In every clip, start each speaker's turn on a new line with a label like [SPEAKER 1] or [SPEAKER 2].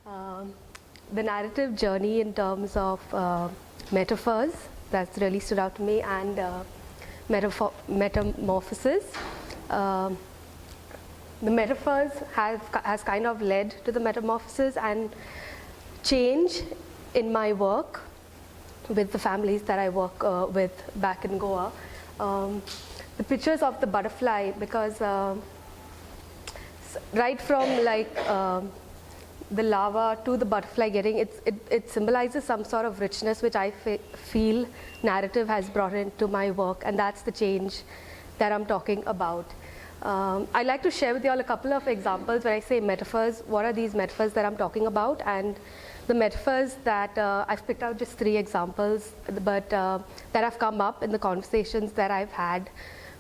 [SPEAKER 1] Um, the narrative journey in terms of metaphors, that's really stood out to me, and metamorphosis. The metaphors has kind of led to the metamorphosis and change in my work with the families that I work with back in Goa. The pictures of the butterfly, because right from like the larva to the butterfly getting, it symbolizes some sort of richness which I feel narrative has brought into my work, and that's the change that I'm talking about. I'd like to share with you all a couple of examples. When I say metaphors, what are these metaphors that I'm talking about? And the metaphors that I've picked out just 3 examples, but that have come up in the conversations that I've had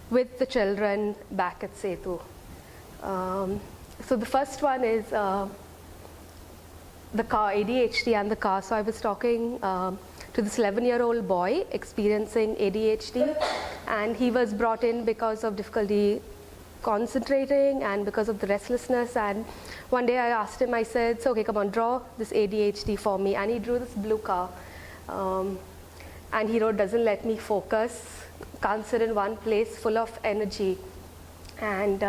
[SPEAKER 1] with the children back at Sethu. So the first one is the car, ADHD and the car. So I was talking to this 11-year-old boy experiencing ADHD, and he was brought in because of difficulty concentrating and because of the restlessness. And one day I asked him, I said, so okay, come on, draw this ADHD for me. And he drew this blue car, and he wrote, doesn't let me focus, can't sit in one place, full of energy. And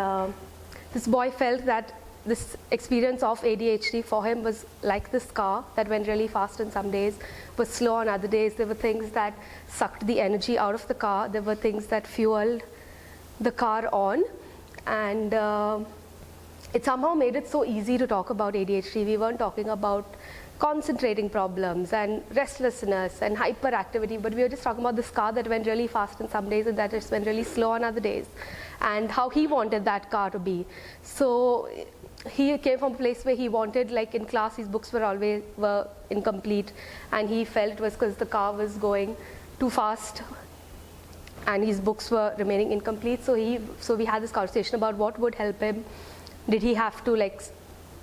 [SPEAKER 1] this boy felt that this experience of ADHD for him was like this car that went really fast on some days, was slow on other days. There were things that sucked the energy out of the car. There were things that fueled the car on. And it somehow made it so easy to talk about ADHD. We weren't talking about concentrating problems and restlessness and hyperactivity, but we were just talking about this car that went really fast on some days and that just went really slow on other days, and how he wanted that car to be. So he came from a place where he wanted, like in class, his books were incomplete, and he felt it was because the car was going too fast and his books were remaining incomplete. So we had this conversation about what would help him. Did he have to like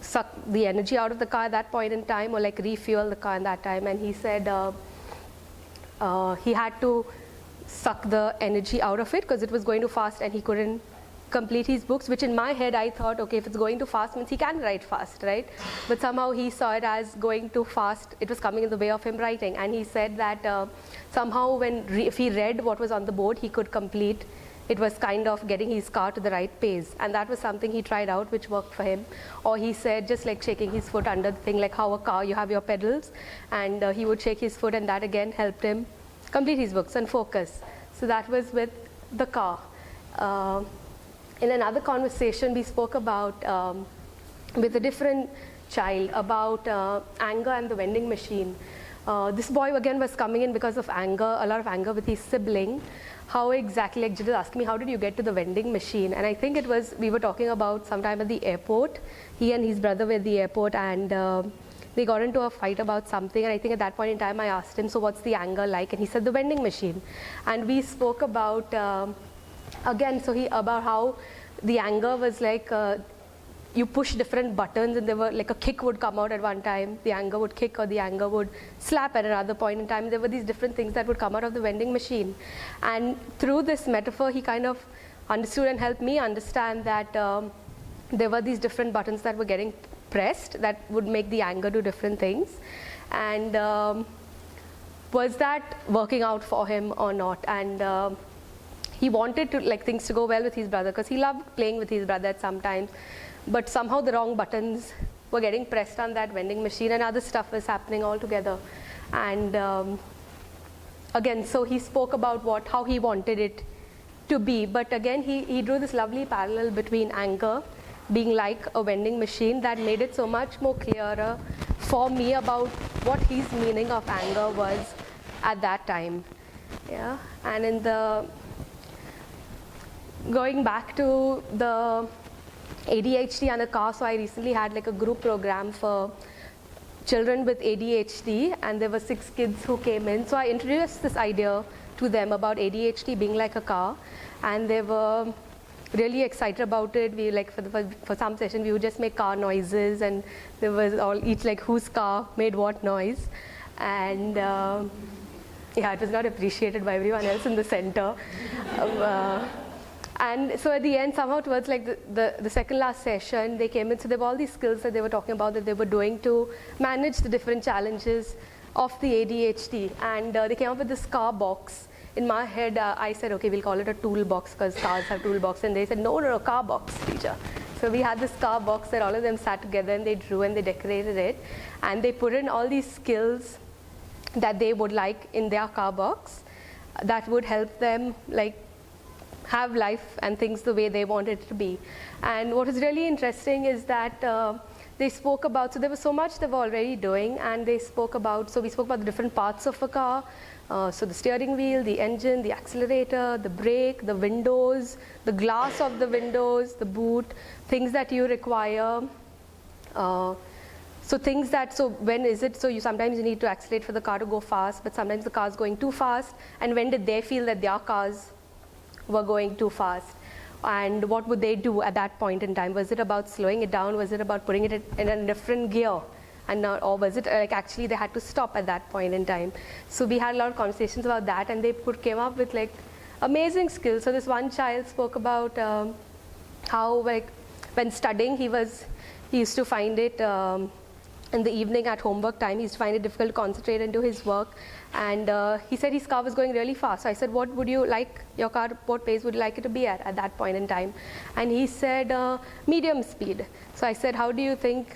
[SPEAKER 1] suck the energy out of the car at that point in time, or like refuel the car in that time? And he said he had to suck the energy out of it because it was going too fast and he couldn't complete his books, which in my head I thought, okay, if it's going too fast means he can write fast, right? But somehow he saw it as going too fast, it was coming in the way of him writing. And he said that somehow if he read what was on the board, he could complete. It was kind of getting his car to the right pace, and that was something he tried out, which worked for him. Or he said just like shaking his foot under the thing, like how a car, you have your pedals, and he would shake his foot, and that again helped him complete his books and focus. So that was with the car. In another conversation, we spoke about, with a different child, about anger and the vending machine. This boy again was coming in because of anger, a lot of anger with his sibling. How exactly, like Jill asked me, how did you get to the vending machine? And I think it was, we were talking about sometime at the airport. He and his brother were at the airport, and they got into a fight about something. And I think at that point in time, I asked him, so what's the anger like? And he said, the vending machine. And we spoke about, again, about how the anger was like, you push different buttons, and there were like a kick would come out at one time, the anger would kick, or the anger would slap at another point in time. There were these different things that would come out of the vending machine. And through this metaphor, he kind of understood and helped me understand that there were these different buttons that were getting pressed that would make the anger do different things. And was that working out for him or not? And he wanted to, like, things to go well with his brother because he loved playing with his brother at some times. But somehow the wrong buttons were getting pressed on that vending machine, and other stuff was happening altogether. And again, so he spoke about how he wanted it to be. But again, he drew this lovely parallel between anger being like a vending machine that made it so much more clearer for me about what his meaning of anger was at that time. Yeah, and in the going back to the ADHD and the car, so I recently had like a group program for children with ADHD, and there were 6 kids who came in. So I introduced this idea to them about ADHD being like a car, and they were really excited about it. We like for some session we would just make car noises, and there was each like whose car made what noise, and yeah, it was not appreciated by everyone else in the center. And so at the end, somehow towards like the second last session, they came in. So there were all these skills that they were talking about that they were doing to manage the different challenges of the ADHD. And they came up with this car box. In my head, I said, okay, we'll call it a toolbox because cars have toolbox. And they said, no, car box, teacher. So we had this car box that all of them sat together and they drew and they decorated it. And they put in all these skills that they would like in their car box that would help them like have life and things the way they want it to be. And what is really interesting is that they spoke about, so there was so much they were already doing, and they spoke about, so we spoke about the different parts of a car. So the steering wheel, the engine, the accelerator, the brake, the windows, the glass of the windows, the boot, things that you require. So things that, so when is it, so you sometimes you need to accelerate for the car to go fast, but sometimes the car's going too fast, and when did they feel that their cars were going too fast? And what would they do at that point in time? Was it about slowing it down? Was it about putting it in a different gear? And not, or was it like actually they had to stop at that point in time? So we had a lot of conversations about that, and they came up with like amazing skills. So this one child spoke about how like when studying he used to find it in the evening at homework time, he used to find it difficult to concentrate and do his work. And he said his car was going really fast. So I said, what would you like your car, what pace would you like it to be at that point in time? And he said medium speed. So I said, how do you think,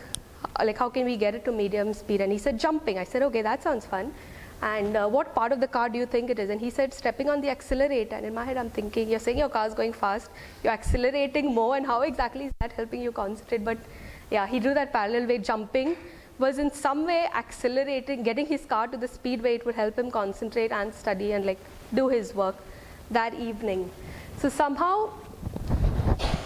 [SPEAKER 1] like how can we get it to medium speed? And he said jumping. I said, okay, that sounds fun. And what part of the car do you think it is? And he said stepping on the accelerator. And in my head I'm thinking, you're saying your car's going fast, you're accelerating more, and how exactly is that helping you concentrate? But yeah, he drew that parallel way. Jumping was in some way accelerating, getting his car to the speed where it would help him concentrate and study and like do his work that evening. So somehow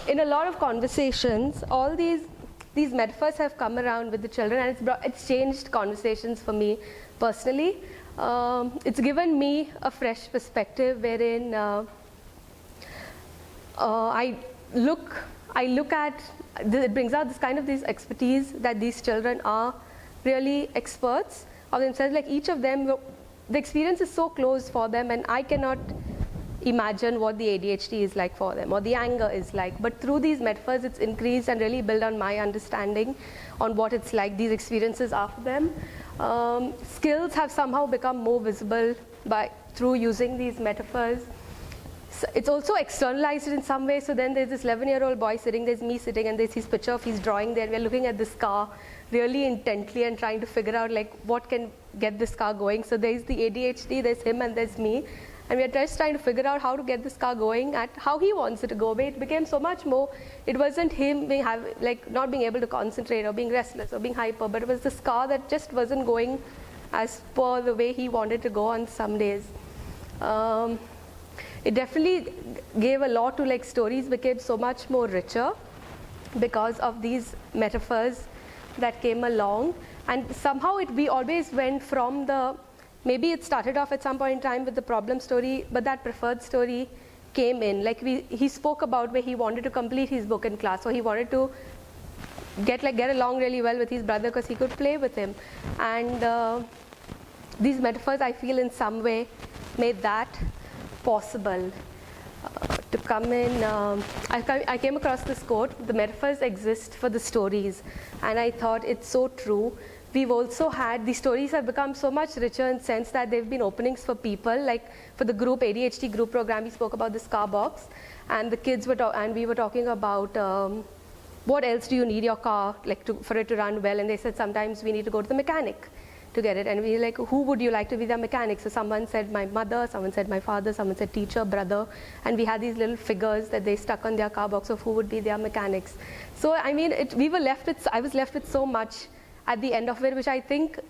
[SPEAKER 1] in a lot of conversations, all these metaphors have come around with the children, and it's changed conversations for me personally. It's given me a fresh perspective wherein I look at, it brings out this kind of this expertise that these children are really experts of themselves. Like each of them, the experience is so close for them, and I cannot imagine what the ADHD is like for them or the anger is like. But through these metaphors, it's increased and really built on my understanding on what it's like, these experiences are for them. Skills have somehow become more visible through using these metaphors. So it's also externalized in some way. So then there's this 11-year-old boy sitting, there's me sitting, and there's his picture of his drawing there. We're looking at this car really intently and trying to figure out like what can get this car going. So there's the ADHD, there's him, and there's me. And we're just trying to figure out how to get this car going at how he wants it to go. But it became so much more, it wasn't him not being able to concentrate or being restless or being hyper, but it was this car that just wasn't going as per the way he wanted to go on some days. It definitely gave a lot to like stories became so much more richer because of these metaphors that came along. And somehow we always went from maybe it started off at some point in time with the problem story, but that preferred story came in. Like he spoke about where he wanted to complete his book in class, so he wanted to get along really well with his brother because he could play with him. And these metaphors, I feel in some way made that possible to come in. I came across this quote, the metaphors exist for the stories, and I thought it's so true. We've also had, these stories have become so much richer in the sense that they've been openings for people, like for the group, ADHD group program, we spoke about this car box, and the kids and we were talking about what else do you need your car for it to run well, and they said sometimes we need to go to the mechanic to get it, and we were like, who would you like to be the mechanic? So someone said my mother, someone said my father, someone said teacher, brother, and we had these little figures that they stuck on their car box of who would be their mechanics. So I mean, I was left with so much at the end of it, which I think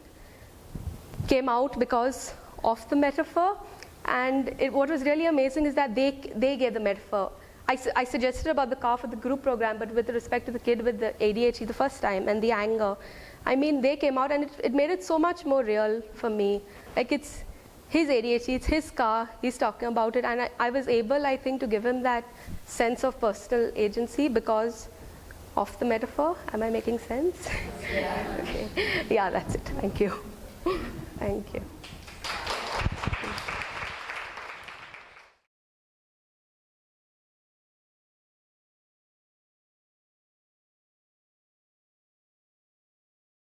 [SPEAKER 1] came out because of the metaphor. And what was really amazing is that they gave the metaphor. I suggested about the car for the group program, but with respect to the kid with the ADHD the first time and the anger, I mean, they came out and it made it so much more real for me. Like it's his ADHD, it's his car, he's talking about it, and I was able, I think, to give him that sense of personal agency because of the metaphor. Am I making sense? Yeah. Okay. Yeah, that's it. Thank you. Thank you.